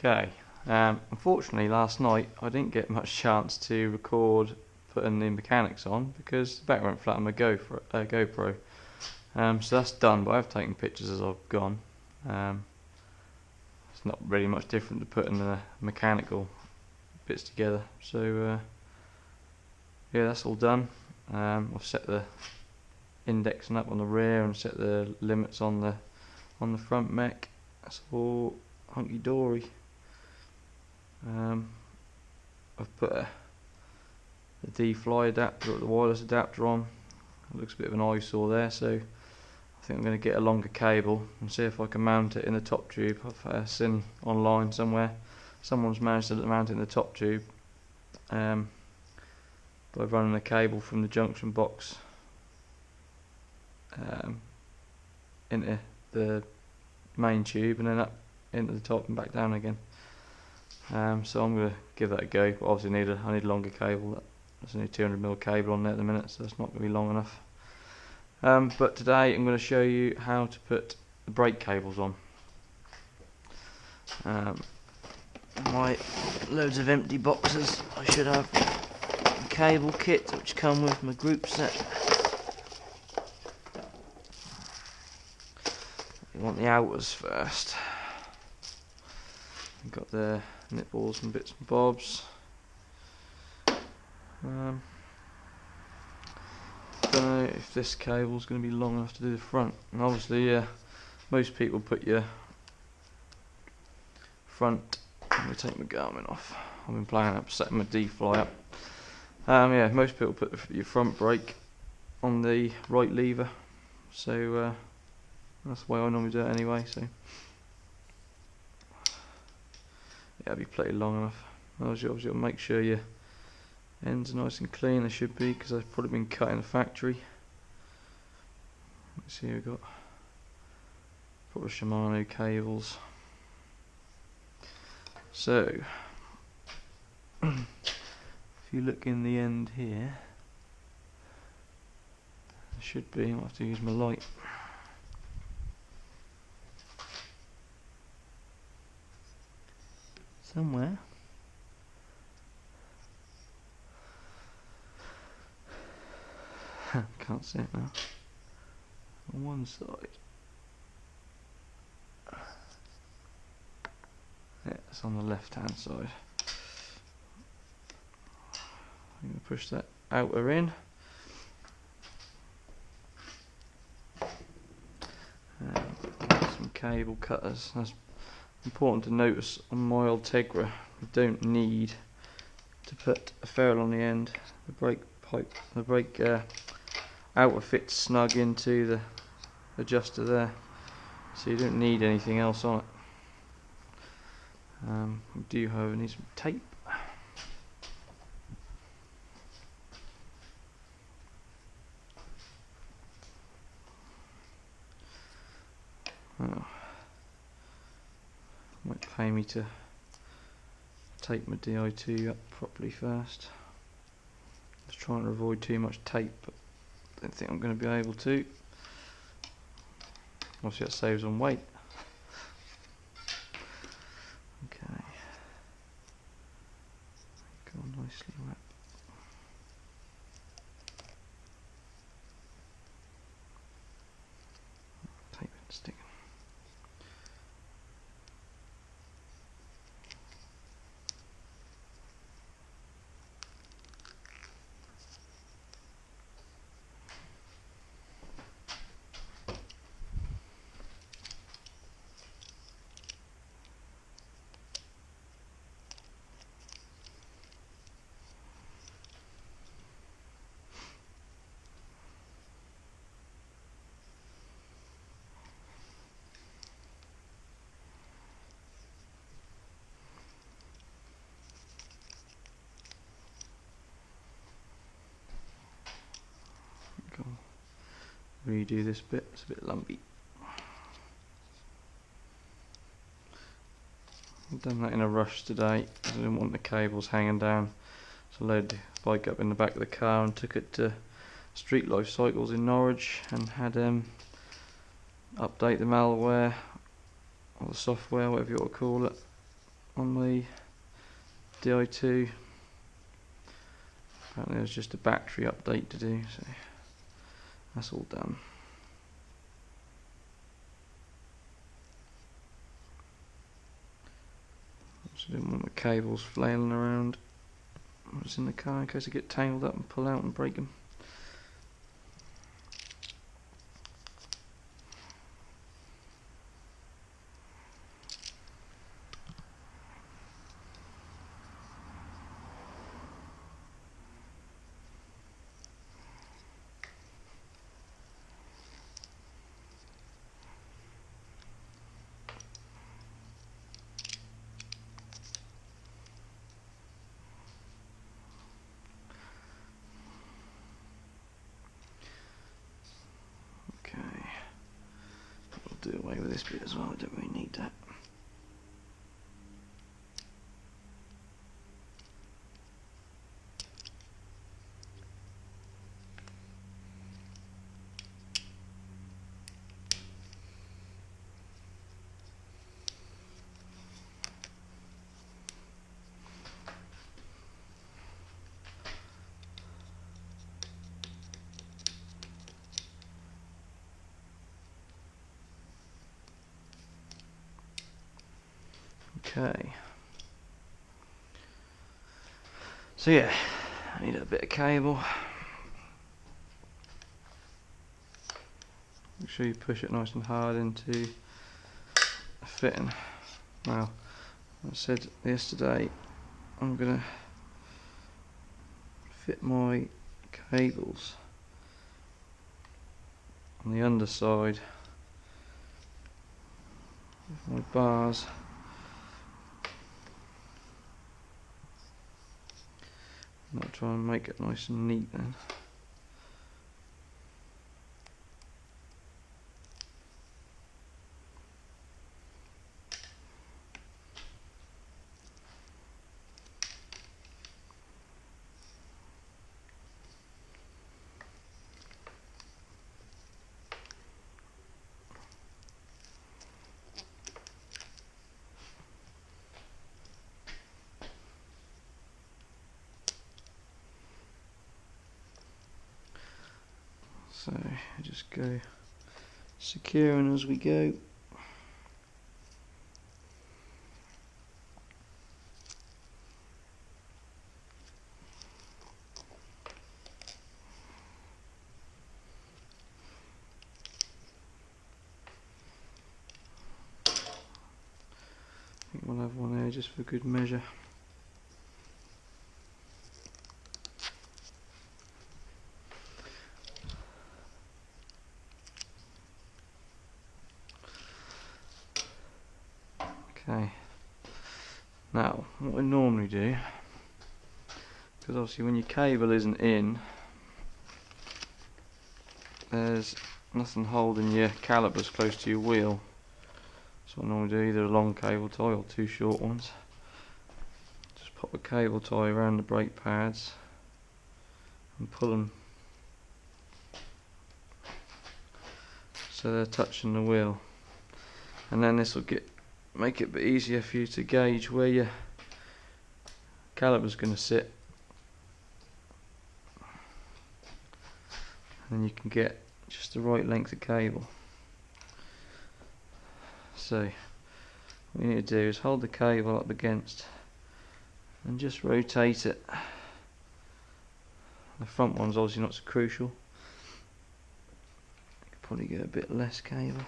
Okay, unfortunately last night I didn't get much chance to record putting the mechanics on because the battery went flat on my GoPro. So that's done, but I've taken pictures as I've gone. It's not really much different to putting the mechanical bits together. So yeah, that's all done. I've set the indexing up on the rear and set the limits on the front mech. That's all hunky dory. I've put the D-Fly adapter, the wireless adapter on. It looks a bit of an eyesore there, so I think I'm going to get a longer cable and see if I can mount it in the top tube. I've seen online somewhere someone's managed to mount it in the top tube by running a cable from the junction box into the main tube and then up into the top and back down again. So I'm going to give that a go, but obviously I need a longer cable. There's only 200mm cable on there at the minute, so it's not going to be long enough. But today I'm going to show you how to put the brake cables on. My loads of empty boxes. I should have a cable kit which come with my group set. You want the outers first. You've got the nip balls and bits and bobs. Don't know if this cable is going to be long enough to do the front. And obviously, most people put your front. I'm going to take my Garmin off. I've been playing up, setting my D-Fly up. Yeah, most people put your front brake on the right lever. So that's the way I normally do it anyway. So yeah, it'll be plenty long enough. Obviously, you'll make sure your ends are nice and clean. They should be, because they've probably been cut in the factory. Let's see, we've got proper Shimano cables. So if you look in the end here, there should be. I'll have to use my light. Somewhere. Can't see it now. On one side. Yeah, it's on the left hand side. I'm going to push that outer in. Some cable cutters. That's important to notice on my Ultegra. You don't need to put a ferrule on the end. The brake pipe, the brake outer fits snug into the adjuster there, so you don't need anything else on it. We do, however, need some tape. Oh. Might pay me to tape my Di2 up properly first. Just trying to avoid too much tape, but I don't think I'm going to be able to. Obviously that saves on weight. Okay. Go nicely wrapped. Tape and stick. Redo this bit, it's a bit lumpy. I've done that in a rush today. I didn't want the cables hanging down, so I loaded the bike up in the back of the car and took it to Street Life Cycles in Norwich and had update the malware or the software, whatever you want to call it, on the Di2. Apparently there's just a battery update to do, so that's all done. So I didn't want the cables flailing around when it's in the car in case they get tangled up and pull out and break them. Do away with this bit as well, I don't really need that. Okay. So yeah, I need a bit of cable. Make sure you push it nice and hard into the fitting. Now, I said yesterday, I'm gonna fit my cables on the underside of my bars. And I'll try and make it nice and neat then. So I just go securing as we go. I think we'll have one there just for good measure. Okay, now what I normally do, because obviously when your cable isn't in, there's nothing holding your calipers close to your wheel. So I normally do either a long cable tie or two short ones. Just pop a cable tie around the brake pads and pull them so they're touching the wheel, and then this will make it a bit easier for you to gauge where your caliper's going to sit, and you can get just the right length of cable. So what you need to do is hold the cable up against and just rotate it. The front one's obviously not so crucial. You could probably get a bit less cable.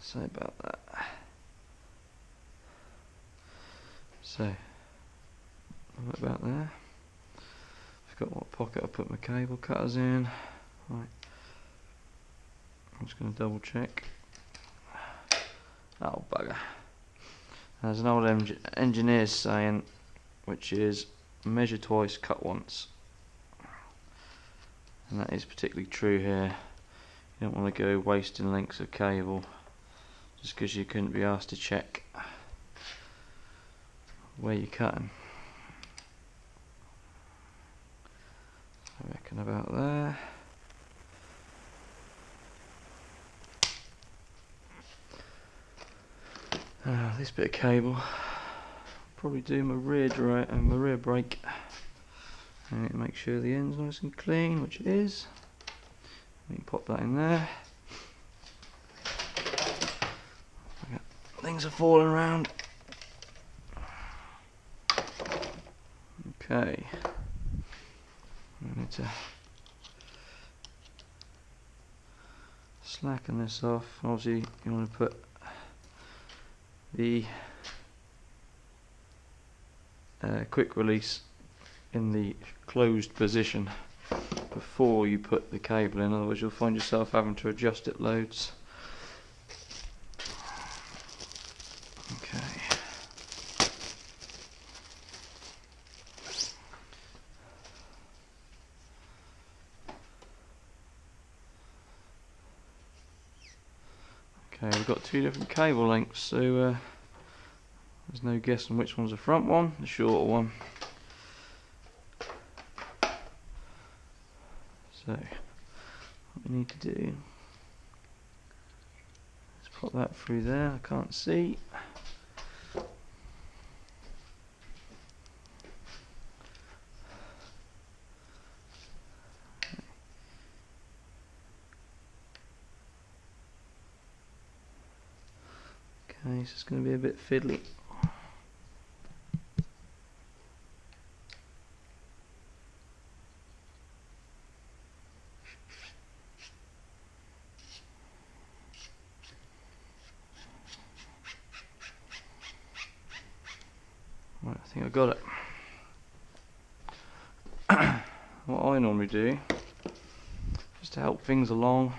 Say about that. So about there. Forgot what pocket I put my cable cutters in. Right. I'm just going to double check. Oh bugger. There's an old engineer's saying, which is measure twice, cut once. And that is particularly true here. You don't want to go wasting lengths of cable just because you couldn't be asked to check where you're cutting. I reckon about there. This bit of cable, probably do my rear brake. And make sure the end's nice and clean, which it is. We can pop that in there. Things are falling around. Okay. I need to slacken this off. Obviously, you want to put the quick release in the closed position before you put the cable in, otherwise you'll find yourself having to adjust it loads. Okay. Okay, we've got two different cable lengths, so there's no guessing which one's the front one, the shorter one. So, what we need to do is put that through there. I can't see. Okay, so it's going to be a bit fiddly. Right, I think I got it. What I normally do, just to help things along,